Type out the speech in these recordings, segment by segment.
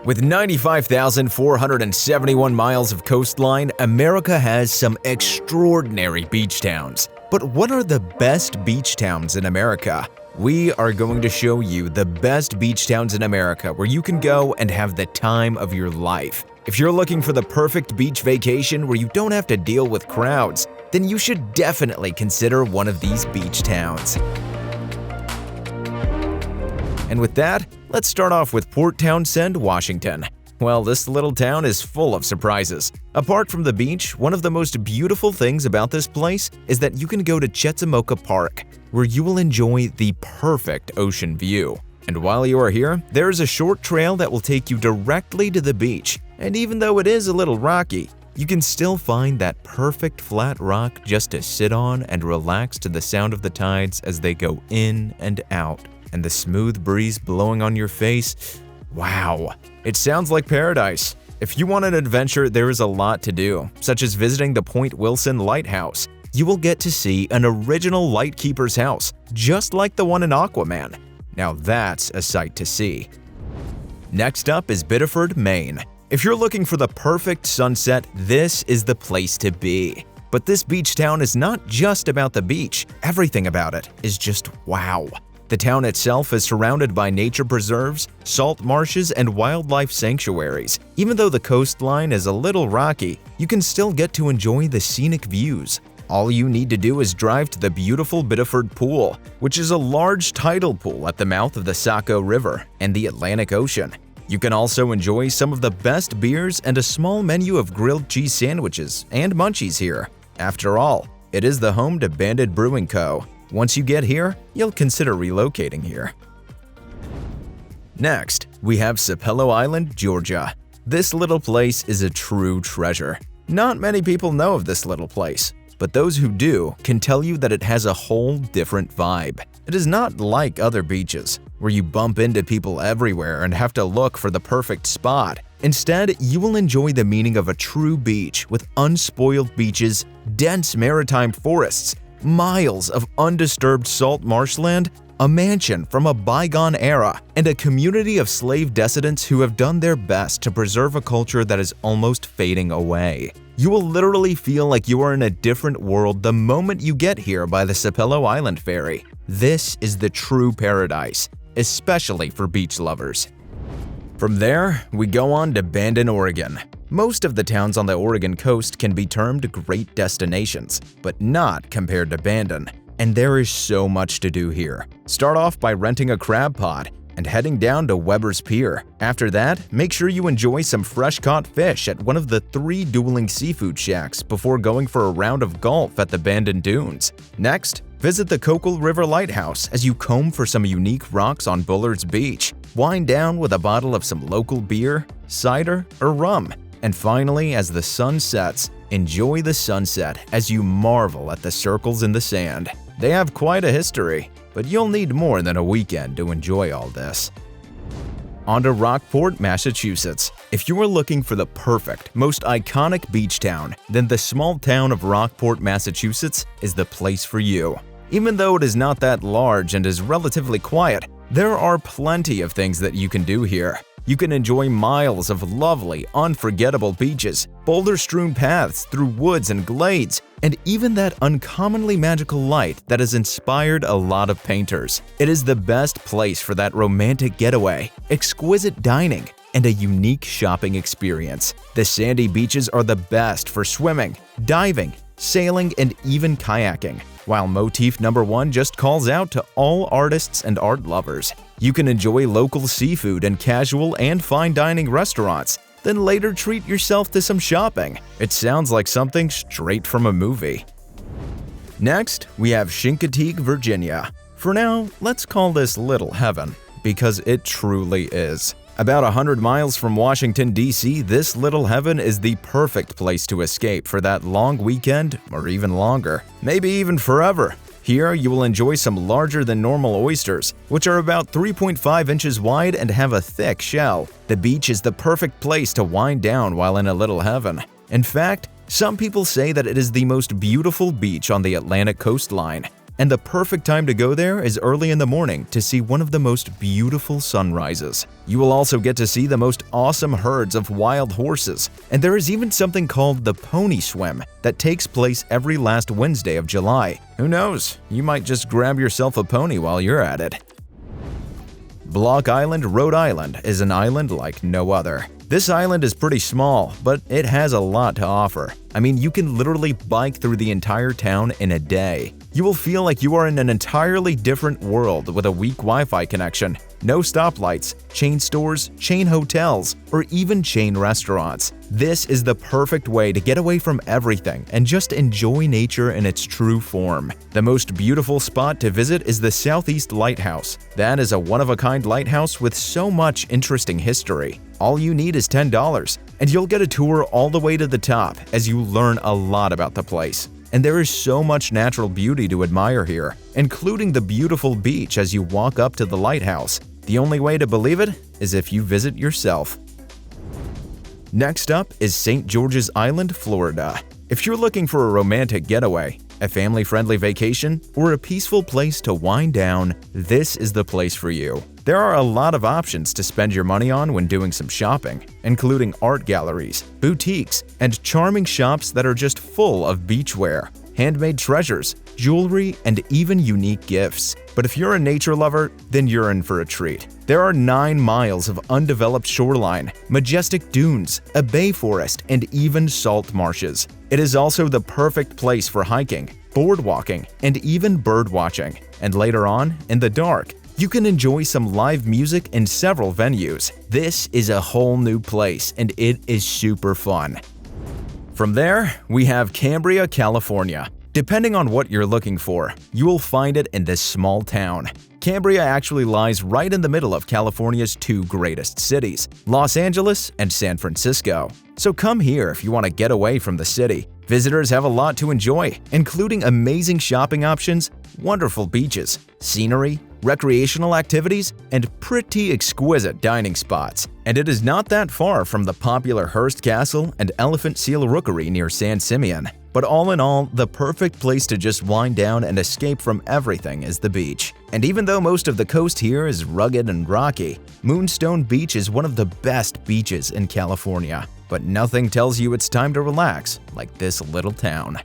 With 95,471 miles of coastline, America has some extraordinary beach towns. But what are the best beach towns in America? We are going to show you the best beach towns in America where you can go and have the time of your life. If you're looking for the perfect beach vacation where you don't have to deal with crowds, then you should definitely consider one of these beach towns. And with that, let's start off with Port Townsend, Washington. Well, this little town is full of surprises. Apart from the beach, one of the most beautiful things about this place is that you can go to Chetumoka Park, where you will enjoy the perfect ocean view. And while you are here, there is a short trail that will take you directly to the beach. And even though it is a little rocky, you can still find that perfect flat rock just to sit on and relax to the sound of the tides as they go in and out. And the smooth breeze blowing on your face. Wow, it sounds like paradise. If you want an adventure, there is a lot to do, such as visiting the Point Wilson Lighthouse. You will get to see an original lightkeeper's house, just like the one in Aquaman. Now that's a sight to see. Next up is Biddeford, Maine. If you're looking for the perfect sunset, this is the place to be. But this beach town is not just about the beach. Everything about it is just wow. The town itself is surrounded by nature preserves, salt marshes, and wildlife sanctuaries. Even though the coastline is a little rocky, you can still get to enjoy the scenic views. All you need to do is drive to the beautiful Biddeford Pool, which is a large tidal pool at the mouth of the Saco River and the Atlantic Ocean. You can also enjoy some of the best beers and a small menu of grilled cheese sandwiches and munchies here. After all, it is the home to Bandon Brewing Co. Once you get here, you'll consider relocating here. Next, we have Sapelo Island, Georgia. This little place is a true treasure. Not many people know of this little place, but those who do can tell you that it has a whole different vibe. It is not like other beaches, where you bump into people everywhere and have to look for the perfect spot. Instead, you will enjoy the meaning of a true beach with unspoiled beaches, dense maritime forests, miles of undisturbed salt marshland, a mansion from a bygone era, and a community of slave descendants who have done their best to preserve a culture that is almost fading away. You will literally feel like you are in a different world the moment you get here by the Sapelo Island ferry. This is the true paradise, especially for beach lovers. From there, we go on to Bandon, Oregon. Most of the towns on the Oregon coast can be termed great destinations, but not compared to Bandon. And there is so much to do here. Start off by renting a crab pod and heading down to Weber's Pier. After that, make sure you enjoy some fresh-caught fish at one of the 3 dueling seafood shacks before going for a round of golf at the Bandon Dunes. Next, visit the Coquille River Lighthouse as you comb for some unique rocks on Bullard's Beach. Wind down with a bottle of some local beer, cider, or rum. And finally, as the sun sets, enjoy the sunset as you marvel at the circles in the sand. They have quite a history, but you'll need more than a weekend to enjoy all this. On to Rockport, Massachusetts. If you are looking for the perfect, most iconic beach town, then the small town of Rockport, Massachusetts is the place for you. Even though it is not that large and is relatively quiet, there are plenty of things that you can do here. You can enjoy miles of lovely, unforgettable beaches, boulder-strewn paths through woods and glades, and even that uncommonly magical light that has inspired a lot of painters. It is the best place for that romantic getaway, exquisite dining, and a unique shopping experience. The sandy beaches are the best for swimming, diving, sailing, and even kayaking, while motif number 1 just calls out to all artists and art lovers. You can enjoy local seafood and casual and fine dining restaurants, then later treat yourself to some shopping. It sounds like something straight from a movie. Next, we have Chincoteague, Virginia. For now, let's call this Little Heaven, because it truly is. About 100 miles from Washington, D.C., this little heaven is the perfect place to escape for that long weekend or even longer, maybe even forever. Here, you will enjoy some larger than normal oysters, which are about 3.5 inches wide and have a thick shell. The beach is the perfect place to wind down while in a little heaven. In fact, some people say that it is the most beautiful beach on the Atlantic coastline. and the perfect time to go there is early in the morning to see one of the most beautiful sunrises. You will also get to see the most awesome herds of wild horses, and there is even something called the pony swim that takes place every last Wednesday of July. Who knows, you might just grab yourself a pony while you're at it. Block Island, Rhode Island is an island like no other. This island is pretty small, but it has a lot to offer. I mean, you can literally bike through the entire town in a day. You will feel like you are in an entirely different world with a weak Wi-Fi connection, no stoplights, chain stores, chain hotels, or even chain restaurants. This is the perfect way to get away from everything and just enjoy nature in its true form. The most beautiful spot to visit is the Southeast Lighthouse. That is a one-of-a-kind lighthouse with so much interesting history. All you need is $10, and you'll get a tour all the way to the top as you learn a lot about the place. And there is so much natural beauty to admire here, including the beautiful beach as you walk up to the lighthouse. The only way to believe it is if you visit yourself. Next up is St. George's Island, Florida. If you're looking for a romantic getaway, a family-friendly vacation, or a peaceful place to wind down, this is the place for you. There are a lot of options to spend your money on when doing some shopping, including art galleries, boutiques, and charming shops that are just full of beachwear, handmade treasures, jewelry, and even unique gifts. But if you're a nature lover, then you're in for a treat. There are 9 miles of undeveloped shoreline, majestic dunes, a bay forest, and even salt marshes. It is also the perfect place for hiking, board walking, and even bird watching. And later on, in the dark, you can enjoy some live music in several venues. This is a whole new place, and it is super fun. From there, we have Cambria, California. Depending on what you're looking for, you will find it in this small town. Cambria actually lies right in the middle of California's 2 greatest cities, Los Angeles and San Francisco. So come here if you want to get away from the city. Visitors have a lot to enjoy, including amazing shopping options, wonderful beaches, scenery, recreational activities, and pretty exquisite dining spots. And it is not that far from the popular Hearst Castle and Elephant Seal Rookery near San Simeon. But all in all, the perfect place to just wind down and escape from everything is the beach. And even though most of the coast here is rugged and rocky, Moonstone Beach is one of the best beaches in California. But nothing tells you it's time to relax like this little town.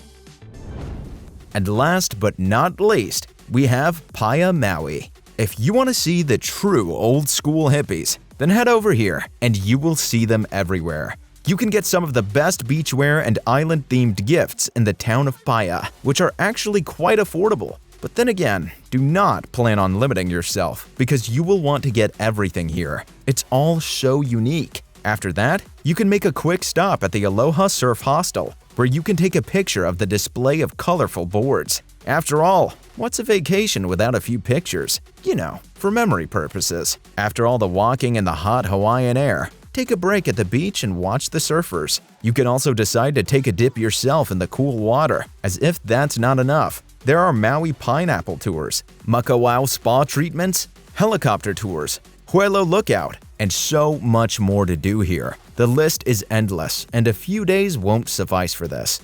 And last but not least, we have Paia, Maui. If you want to see the true old-school hippies, then head over here and you will see them everywhere. You can get some of the best beachwear and island-themed gifts in the town of Paia, which are actually quite affordable. But then again, do not plan on limiting yourself because you will want to get everything here. It's all so unique. After that, you can make a quick stop at the Aloha Surf Hostel, where you can take a picture of the display of colorful boards. After all, what's a vacation without a few pictures? You know, for memory purposes. After all the walking in the hot Hawaiian air, take a break at the beach and watch the surfers. You can also decide to take a dip yourself in the cool water. As if that's not enough, there are Maui pineapple tours, Makawao spa treatments, helicopter tours, Huelo Lookout, and so much more to do here. The list is endless, and a few days won't suffice for this.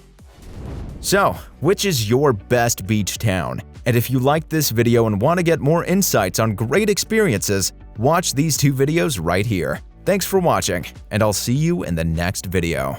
So, which is your best beach town? And if you liked this video and want to get more insights on great experiences, watch these 2 videos right here. Thanks for watching, and I'll see you in the next video.